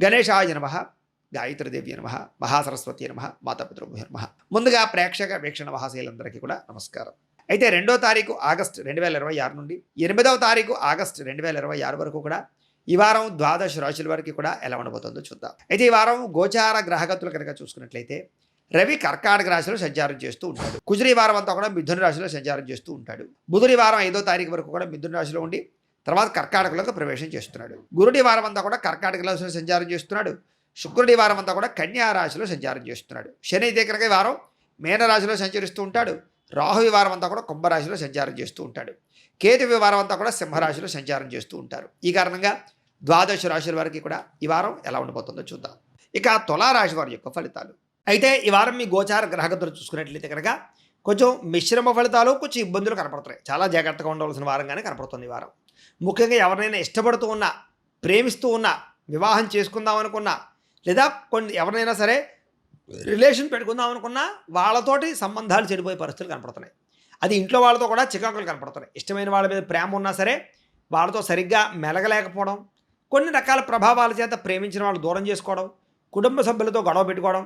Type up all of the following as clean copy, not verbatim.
గణేశాయ నమః, గాయత్రీదేవి నమః, మహాసరస్వతి నమః, మాతాపితృభ్యో నమః. ముందుగా ప్రేక్షక వీక్షణ మహాశైలందరికీ కూడా నమస్కారం. అయితే 2వ తారీఖు ఆగస్టు 2026 నుండి 8వ తారీఖు ఆగస్టు 2026 వరకు కూడా ఈ వారం ద్వాదశ రాశుల వరకు కూడా ఎలా ఉండబోతుందో చూద్దాం. అయితే ఈ వారం గోచార గ్రహగతులు కనుక చూసుకున్నట్లయితే రవి కర్కాటక రాశిలో సంచారం చేస్తూ ఉంటాడు. కుజుడు ఈ వారం అంతా కూడా మిథున రాశిలో సంచారం చేస్తూ ఉంటాడు. బుధుడు ఈ వారం 5వ తారీఖు వరకు కూడా మిథున రాశిలో ఉండి తర్వాత కర్కాటకలోకి ప్రవేశం చేస్తున్నాడు. గురుడు ఈ వారం అంతా కూడా కర్కాటక రాశిలో సంచారం చేస్తున్నాడు. శుక్రుడు ఈ వారం అంతా కూడా కన్యా రాశిలో సంచారం చేస్తున్నాడు. శని ఇదే కనుక ఈ వారం మీనరాశిలో సంచరిస్తూ ఉంటాడు. రాహు ఈ వారం అంతా కూడా కుంభరాశిలో సంచారం చేస్తూ ఉంటాడు. కేతు ఈ వారం అంతా కూడా సింహరాశిలో సంచారం చేస్తూ ఉంటారు. ఈ కారణంగా ద్వాదశ రాశుల వారికి కూడా ఈ వారం ఎలా ఉండబోతుందో చూద్దాం. ఇక తులారాశి వారి యొక్క ఫలితాలు. అయితే ఈ వారం మీ గోచార గ్రహగతులు చూసుకున్నట్లయితే కనుక కొంచెం మిశ్రమ ఫలితాలు, కొంచెం ఇబ్బందులు కనపడుతున్నాయి. చాలా జాగ్రత్తగా ఉండవలసిన వారంగానే కనపడుతుంది ఈ వారం. ముఖ్యంగా ఎవరినైనా ఇష్టపడుతూ ఉన్నా, ప్రేమిస్తూ ఉన్నా, వివాహం చేసుకుందాం అనుకున్నా, లేదా ఎవరినైనా సరే రిలేషన్ పెట్టుకుందాం అనుకున్నా వాళ్ళతోటి సంబంధాలు చెడిపోయే పరిస్థితులు కనపడుతున్నాయి. అది ఇంట్లో వాళ్ళతో కూడా చికాకులు కనపడుతున్నాయి. ఇష్టమైన వాళ్ళ మీద ప్రేమ ఉన్నా సరే వాళ్ళతో సరిగ్గా మెలగలేకపోవడం, కొన్ని రకాల ప్రభావాల చేత ప్రేమించిన వాళ్ళు దూరం చేసుకోవడం, కుటుంబ సభ్యులతో గొడవ పెట్టుకోవడం,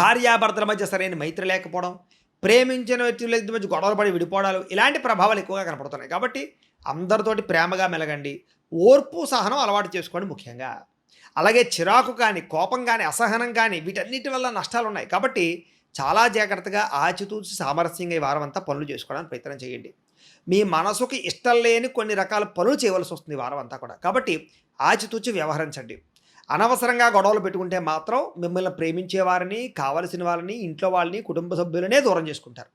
భార్యాభర్తల మధ్య సరైన మైత్రి లేకపోవడం, ప్రేమించిన వ్యక్తుల మధ్య గొడవలు పడి విడిపోవడాలు, ఇలాంటి ప్రభావాలు ఎక్కువగా కనపడుతున్నాయి. కాబట్టి అందరితోటి ప్రేమగా మెలగండి. ఓర్పు సహనం అలవాటు చేసుకోండి ముఖ్యంగా. అలాగే చిరాకు కానీ, కోపం కానీ, అసహనం కానీ వీటన్నిటి వల్ల నష్టాలు ఉన్నాయి. కాబట్టి చాలా జాగ్రత్తగా ఆచితూచి సామరస్యంగా ఈ వారం అంతా పనులు చేసుకోవడానికి ప్రయత్నం చేయండి. మీ మనసుకి ఇష్టం లేని కొన్ని రకాల పనులు చేయవలసి వస్తుంది ఈ వారం అంతా కూడా. కాబట్టి ఆచితూచి వ్యవహరించండి. అనవసరంగా గొడవలు పెట్టుకుంటే మాత్రం మిమ్మల్ని ప్రేమించేవారిని, కావలసిన వాళ్ళని, ఇంట్లో వాళ్ళని, కుటుంబ సభ్యులనే దూరం చేసుకుంటారు.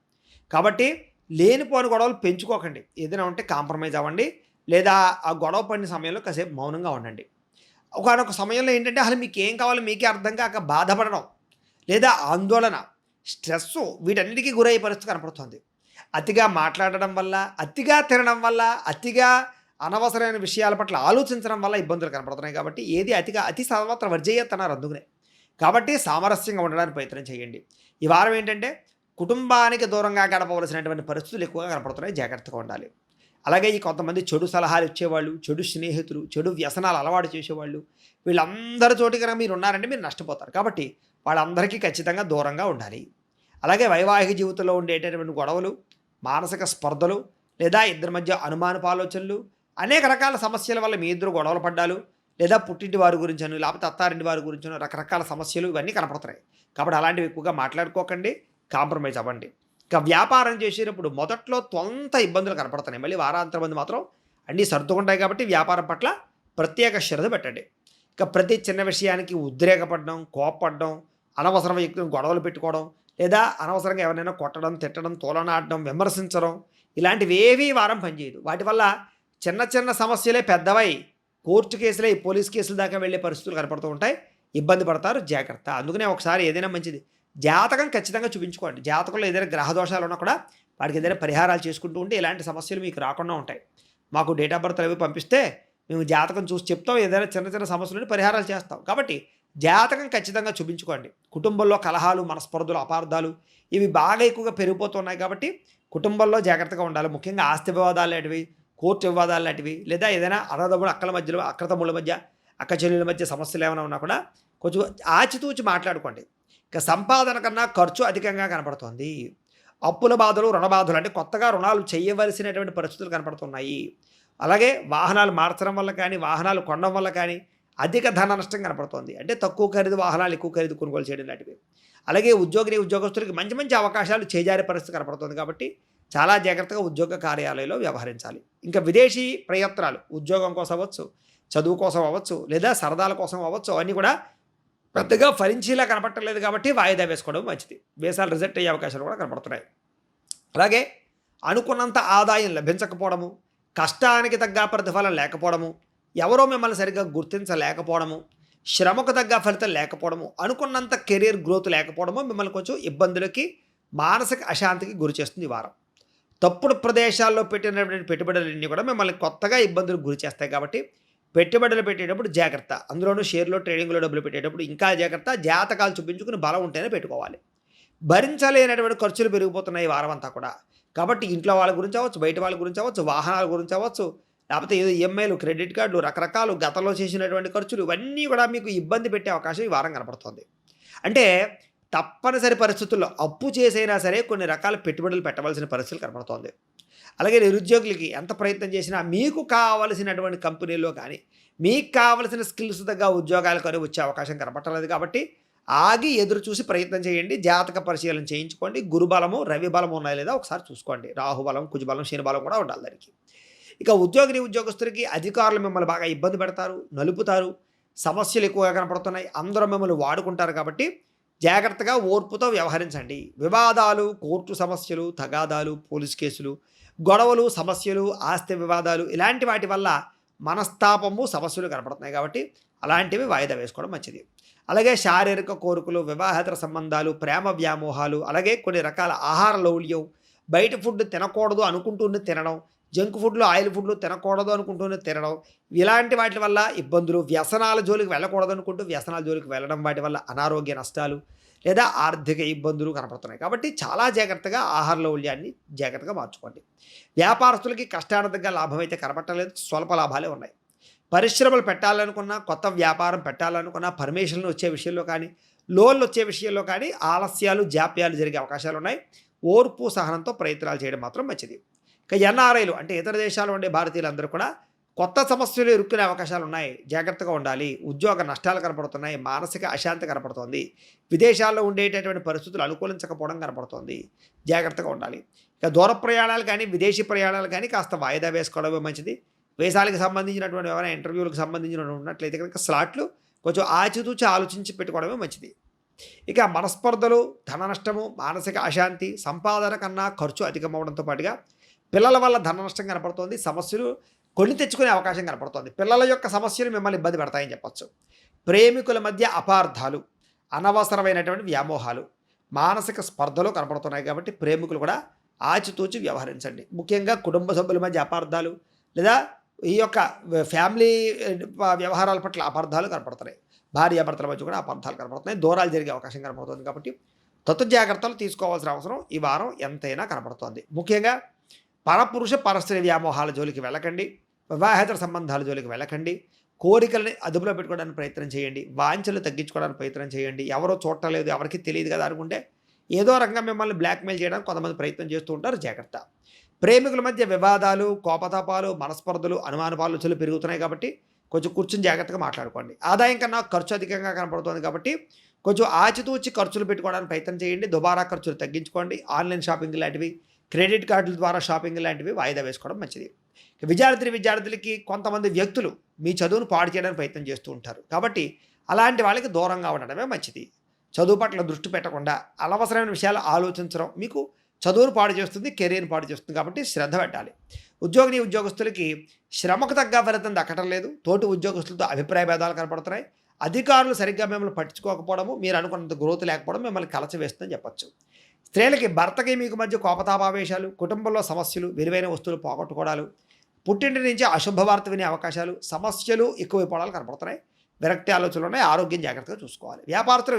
కాబట్టి లేనిపోని గొడవలు పెంచుకోకండి. ఏదైనా ఉంటే కాంప్రమైజ్ అవ్వండి, లేదా ఆ గొడవ పడిన సమయంలో కాసేపు మౌనంగా ఉండండి. ఒకనొక సమయంలో ఏంటంటే అసలు మీకు ఏం కావాలో మీకే అర్థం కాక బాధపడడం, లేదా ఆందోళన, స్ట్రెస్సు వీటన్నిటికీ గురయ్యే పరిస్థితి కనపడుతుంది. అతిగా మాట్లాడడం వల్ల, అతిగా తినడం వల్ల, అతిగా అనవసరమైన విషయాల పట్ల ఆలోచించడం వల్ల ఇబ్బందులు కనపడుతున్నాయి. కాబట్టి ఏది అతి సర్వత్ర వర్జయ్యత్ అన్నారు అందుకనే. కాబట్టి సామరస్యంగా ఉండడానికి ప్రయత్నం చేయండి. ఈ వారం ఏంటంటే కుటుంబానికి దూరంగా గడపవలసినటువంటి పరిస్థితులు ఎక్కువగా కనపడుతున్నాయి. జాగ్రత్తగా ఉండాలి. అలాగే ఈ కొంతమంది చెడు సలహాలు ఇచ్చేవాళ్ళు, చెడు స్నేహితులు, చెడు వ్యసనాలు అలవాటు చేసేవాళ్ళు, వీళ్ళందరి చోటి కనుక మీరు ఉన్నారంటే మీరు నష్టపోతారు. కాబట్టి వాళ్ళందరికీ ఖచ్చితంగా దూరంగా ఉండాలి. అలాగే వైవాహిక జీవితంలో ఉండేటటువంటి గొడవలు, మానసిక స్పర్ధలు, లేదా ఇద్దరి మధ్య అనుమానపు ఆలోచనలు, అనేక రకాల సమస్యల వల్ల మీ ఇద్దరు గొడవలు పడ్డాలు, లేదా పుట్టింటి వారి గురించను, లేకపోతే అత్తారింటి వారి గురించను రకరకాల సమస్యలు ఇవన్నీ కనపడుతున్నాయి. కాబట్టి అలాంటివి ఎక్కువగా మాట్లాడుకోకండి, కాంప్రమైజ్ అవ్వండి. ఇక వ్యాపారం చేసేటప్పుడు మొదట్లో కొంత ఇబ్బందులు కనపడుతున్నాయి. మళ్ళీ వారాంతరం మంది మాత్రం అన్నీ సర్దుకుంటాయి. కాబట్టి వ్యాపారం పట్ల ప్రత్యేక శ్రద్ధ పెట్టండి. ఇక ప్రతి చిన్న విషయానికి ఉద్రేకపడడం, కోప్పడడం, అనవసర వ్యక్తులను గొడవలు పెట్టుకోవడం, లేదా అనవసరంగా ఎవరైనా కొట్టడం, తిట్టడం, తోలనాడడం, విమర్శించడం, ఇలాంటివి ఏవీ వారం పనిచేయదు. వాటి వల్ల చిన్న చిన్న సమస్యలే పెద్దవై కోర్టు కేసులే, పోలీస్ కేసుల దాకా వెళ్ళే పరిస్థితులు కనపడుతూ ఉంటాయి. ఇబ్బంది పడతారు. జాగ్రత్త. అందుకనే ఒకసారి ఏదైనా మంచిది జాతకం ఖచ్చితంగా చూపించుకోండి. జాతకంలో ఏదైనా గ్రహ దోషాలు ఉన్నా కూడా వాటికి ఏదైనా పరిహారాలు చేసుకుంటూ ఉంటే ఇలాంటి సమస్యలు మీకు రాకుండా ఉంటాయి. మాకు డేట్ ఆఫ్ బర్త్ అవి పంపిస్తే మేము జాతకం చూసి చెప్తాం, ఏదైనా చిన్న చిన్న సమస్యలను పరిహారాలు చేస్తాం. కాబట్టి జాతకం ఖచ్చితంగా చూపించుకోండి. కుటుంబంలో కలహాలు, మనస్పర్ధలు, అపార్థాలు ఇవి బాగా ఎక్కువగా పెరిగిపోతున్నాయి. కాబట్టి కుటుంబంలో జాగ్రత్తగా ఉండాలి. ముఖ్యంగా ఆస్తి వివాదాలు లాంటివి, కోర్టు వివాదాలు లాంటివి, లేదా ఏదైనా అన్నదమ్ముడు అక్కల మధ్యలో, అక్కతమ్ముళ్ళ మధ్య, అక్క చెల్లెల మధ్య సమస్యలు ఏమైనా ఉన్నా కూడా కొంచెం ఆచితూచి మాట్లాడుకోండి. ఇక సంపాదన కన్నా ఖర్చు అధికంగా కనపడుతుంది. అప్పుల బాధలు, రుణ బాధలు, అంటే కొత్తగా రుణాలు చేయవలసినటువంటి పరిస్థితులు కనపడుతున్నాయి. అలాగే వాహనాలు మార్చడం వల్ల కానీ, వాహనాలు కొనడం వల్ల కానీ అధిక ధన నష్టం కనపడుతుంది. అంటే తక్కువ ఖరీదు వాహనాలు ఎక్కువ ఖరీదు కొనుగోలు చేయడం లాంటివి. అలాగే ఉద్యోగస్తులకి మంచి మంచి అవకాశాలు చేజారే పరిస్థితి కనపడుతుంది. కాబట్టి చాలా జాగ్రత్తగా ఉద్యోగ కార్యాలయంలో వ్యవహరించాలి. ఇంకా విదేశీ ప్రయత్నాలు, ఉద్యోగం కోసం అవ్వచ్చు, చదువు కోసం అవ్వచ్చు, లేదా సరదాల కోసం అవ్వచ్చు, అవన్నీ కూడా పెద్దగా ఫలించేలా కనపడలేదు. కాబట్టి వాయిదా వేసుకోవడం మంచిది. వేసాలు రిజెక్ట్ అయ్యే అవకాశాలు కూడా కనపడుతున్నాయి. అలాగే అనుకున్నంత ఆదాయం లభించకపోవడము, కష్టానికి తగ్గ ప్రతిఫలం లేకపోవడము, ఎవరో మిమ్మల్ని సరిగ్గా గుర్తించలేకపోవడము, శ్రమకు తగ్గ ఫలితం లేకపోవడము, అనుకున్నంత కెరీర్ గ్రోత్ లేకపోవడము మిమ్మల్ని కొంచెం ఇబ్బందులకి, మానసిక అశాంతికి గురి చేస్తుంది ఈ వారం. తప్పుడు ప్రదేశాల్లో పెట్టినటువంటి పెట్టుబడులన్నీ కూడా మిమ్మల్ని కొత్తగా ఇబ్బందులకు గురి చేస్తాయి. కాబట్టి పెట్టుబడులు పెట్టేటప్పుడు జాగ్రత్త. అందులోనూ షేర్లో, ట్రేడింగ్లో డబ్బులు పెట్టేటప్పుడు ఇంకా జాగ్రత్త. జాతకాలు చూపించుకుని బలం ఉంటేనే పెట్టుకోవాలి. భరించలేనటువంటి ఖర్చులు పెరిగిపోతున్నాయి ఈ వారం అంతా కూడా. కాబట్టి ఇంట్లో వాళ్ళ గురించి అవ్వచ్చు, బయట వాళ్ళ గురించి అవ్వచ్చు, వాహనాల గురించి అవ్వచ్చు, లేకపోతే ఏదో ఈఎంఐలు, క్రెడిట్ కార్డులు, రకరకాలు గతంలో చేసినటువంటి ఖర్చులు ఇవన్నీ కూడా మీకు ఇబ్బంది పెట్టే అవకాశం ఈ వారం కనపడుతోంది. అంటే తప్పనిసరి పరిస్థితుల్లో అప్పు చేసైనా సరే కొన్ని రకాల పెట్టుబడులు పెట్టవలసిన పరిస్థితులు కనపడుతోంది. అలాగే నిరుద్యోగులకి ఎంత ప్రయత్నం చేసినా మీకు కావలసినటువంటి కంపెనీల్లో కానీ, మీకు కావలసిన స్కిల్స్ తగ్గ ఉద్యోగాలు కానీ వచ్చే అవకాశం కనపడలేదు. కాబట్టి ఆగి ఎదురు చూసి ప్రయత్నం చేయండి. జాతక పరిశీలన చేయించుకోండి. గురుబలము, రవి బలం ఉన్నాయో లేదా ఒకసారి చూసుకోండి. రాహుబలం, కుజబలం, శనిబలం కూడా ఉండాలి దానికి. ఇక ఉద్యోగస్తులకి అధికారులు మిమ్మల్ని బాగా ఇబ్బంది పెడతారు, నలుపుతారు, సమస్యలు ఎక్కువగా కనపడుతున్నాయి. అందరూ మిమ్మల్ని వాడుకుంటారు. కాబట్టి జాగ్రత్తగా ఓర్పుతో వ్యవహరించండి. వివాదాలు, కోర్టు సమస్యలు, తగాదాలు, పోలీస్ కేసులు, గొడవలు, సమస్యలు, ఆస్తి వివాదాలు ఇలాంటి వాటి వల్ల మనస్తాపము, సమస్యలు కనపడుతున్నాయి. కాబట్టి అలాంటివి వాయిదా వేసుకోవడం మంచిది. అలాగే శారీరక కోరికలు, వివాహేతర సంబంధాలు, ప్రేమ వ్యామోహాలు, అలాగే కొన్ని రకాల ఆహార లౌల్యం, బయట ఫుడ్ తినకూడదు అనుకుంటూనే తినడం, జంక్ ఫుడ్లు, ఆయిల్ ఫుడ్లు తినకూడదు అనుకుంటూనే తినడం, ఇలాంటి వాటి వల్ల ఇబ్బందులు, వ్యసనాల జోలికి వెళ్ళకూడదు అనుకుంటూ వ్యసనాల జోలికి వెళ్ళడం, వాటి వల్ల అనారోగ్య నష్టాలు లేదా ఆర్థిక ఇబ్బందులు కనపడుతున్నాయి. కాబట్టి చాలా జాగ్రత్తగా ఆహార లౌల్యాన్ని జాగ్రత్తగా మార్చుకోండి. వ్యాపారస్తులకి కష్టార్థంగా లాభం అయితే కనపట్టలేదు, స్వల్ప లాభాలే ఉన్నాయి. పరిశ్రమలు పెట్టాలనుకున్నా, కొత్త వ్యాపారం పెట్టాలనుకున్నా, పర్మిషన్లు వచ్చే విషయంలో కానీ, లోన్లు వచ్చే విషయంలో కానీ ఆలస్యాలు, జాప్యాలు జరిగే అవకాశాలు ఉన్నాయి. ఓర్పు, సహనంతో ప్రయత్నాలు చేయడం మాత్రం మంచిది. ఇక ఎన్ఆర్ఐలు అంటే ఇతర దేశాల్లో ఉండే భారతీయులందరూ కూడా కొత్త సమస్యలు ఎదుర్కొనే అవకాశాలు ఉన్నాయి. జాగ్రత్తగా ఉండాలి. ఉద్యోగ నష్టాలు కనపడుతున్నాయి. మానసిక అశాంతి కనపడుతోంది. విదేశాల్లో ఉండేటటువంటి పరిస్థితులు అనుకూలించకపోవడం కనపడుతోంది. జాగ్రత్తగా ఉండాలి. ఇక దూర ప్రయాణాలు కానీ, విదేశీ ప్రయాణాలు కానీ కాస్త వాయిదా వేసుకోవడమే మంచిది. వేసాలకు సంబంధించినటువంటి ఎవరైనా ఇంటర్వ్యూలకు సంబంధించినటువంటి ఉన్నట్లయితే కనుక స్లాట్లు కొంచెం ఆచితూచి ఆలోచించి పెట్టుకోవడమే మంచిది. ఇక మనస్పర్ధలు, ధన నష్టము, మానసిక అశాంతి, సంపాదన కన్నా ఖర్చు అధికమవడంతో పాటుగా పిల్లల వల్ల ధన నష్టం కనపడుతోంది. సమస్యలు కొని తెచ్చుకునే అవకాశం కనపడుతోంది. పిల్లల యొక్క సమస్యలు మిమ్మల్ని ఇబ్బంది పెడతాయని చెప్పచ్చు. ప్రేమికుల మధ్య అపార్థాలు, అనవసరమైనటువంటి వ్యామోహాలు, మానసిక స్పర్ధలు కనపడుతున్నాయి. కాబట్టి ప్రేమికులు కూడా ఆచితూచి వ్యవహరించండి. ముఖ్యంగా కుటుంబ సభ్యుల మధ్య అపార్థాలు లేదా ఈ యొక్క ఫ్యామిలీ వ్యవహారాల పట్ల అపార్థాలు కనపడుతున్నాయి. భార్యాభర్తల మధ్య కూడా అపార్థాలు కనపడుతున్నాయి. దూరాలు జరిగే అవకాశం కనపడుతుంది. కాబట్టి జాగ్రత్తలు తీసుకోవాల్సిన అవసరం ఈ వారం ఎంతైనా కనపడుతోంది. ముఖ్యంగా పరపురుష పరస్త్రీ వ్యామోహాల జోలికి వెళ్ళకండి. వివాహేతర సంబంధాల జోలికి వెళ్ళకండి. కోరికల్ని అదుపులో పెట్టుకోవడానికి ప్రయత్నం చేయండి. వాంఛలు తగ్గించుకోవడానికి ప్రయత్నం చేయండి. ఎవరో చూడలేదు, ఎవరికి తెలియదు కదా అనుకుంటే ఏదో రకంగా మిమ్మల్ని బ్లాక్మెయిల్ చేయడానికి కొంతమంది ప్రయత్నం చేస్తూ ఉంటారు. జాగ్రత్త. ప్రేమికుల మధ్య వివాదాలు, కోపతాపాలు, మనస్పర్ధలు, అనుమానాలు పెరుగుతున్నాయి. కాబట్టి కొంచెం కూర్చొని జాగ్రత్తగా మాట్లాడుకోండి. ఆదాయం కన్నా ఖర్చు అధికంగా కనపడుతుంది. కాబట్టి కొంచెం ఆచితూచి ఖర్చులు పెట్టుకోవడానికి ప్రయత్నం చేయండి. దుబారా ఖర్చులు తగ్గించుకోండి. ఆన్లైన్ షాపింగ్ లాంటివి, క్రెడిట్ కార్డుల ద్వారా షాపింగ్ లాంటివి వాయిదా వేసుకోవడం మంచిది. విద్యార్థులకి కొంతమంది వ్యక్తులు మీ చదువును పాడు చేయడానికి ప్రయత్నం చేస్తూ ఉంటారు. కాబట్టి అలాంటి వాళ్ళకి దూరంగా ఉండడమే మంచిది. చదువు పట్ల దృష్టి పెట్టకుండా అనవసరమైన విషయాలు ఆలోచించడం మీకు చదువును పాడు చేస్తుంది, కెరీర్ని పాడు చేస్తుంది. కాబట్టి శ్రద్ధ పెట్టాలి. ఉద్యోగస్తులకి శ్రమకు తగ్గ ఫలితం దక్కడం లేదు. తోటి ఉద్యోగస్తులతో అభిప్రాయ భేదాలు కనపడుతున్నాయి. అధికారులు సరిగ్గా మిమ్మల్ని పట్టించుకోకపోవడము, మీరు అనుకున్నంత గ్రోత్ లేకపోవడం మిమ్మల్ని కలచవేస్తుందని చెప్పచ్చు. స్త్రీలకి భర్తకి మీకు మధ్య కోపతాపావేశాలు, కుటుంబంలో సమస్యలు, విలువైన వస్తువులు పోగొట్టుకోవడాలు, పుట్టింటి నుంచి అశుభ వార్త వినే అవకాశాలు, సమస్యలు ఎక్కువైపోవడాలు కనపడుతున్నాయి. విరక్తి ఆలోచనలు ఉన్నాయి. ఆరోగ్యం జాగ్రత్తగా చూసుకోవాలి.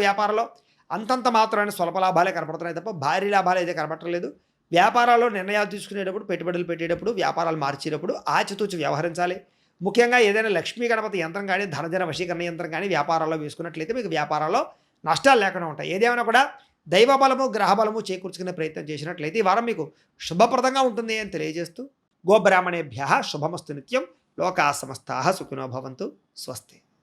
వ్యాపారంలో అంతంత మాత్రమైన స్వల్ప లాభాలే కనపడుతున్నాయి తప్ప భారీ లాభాలు అయితే కనపడలేదు. వ్యాపారాల్లో నిర్ణయాలు తీసుకునేటప్పుడు, పెట్టుబడులు పెట్టేటప్పుడు, వ్యాపారాలు మార్చేటప్పుడు ఆచితూచి వ్యవహరించాలి. ముఖ్యంగా ఏదైనా లక్ష్మీ గణపతి యంత్రం కానీ, ధనజన వశీకరణ యంత్రం కానీ వ్యాపారాల్లో వేసుకున్నట్లయితే మీకు వ్యాపారాల్లో నష్టాలు లేకుండా ఉంటాయి. ఏదేమైనా కూడా దైవబలము, గ్రహబలము చేకూర్చుకునే ప్రయత్నం చేసినట్లయితే ఈ వారం మీకు శుభప్రదంగా ఉంటుంది అని తెలియజేస్తూ గోబ్రాహ్మణేభ్యః శుభమస్తు నిత్యం. లోకా సమస్తాః సుఖినో భవంతు. స్వస్తి.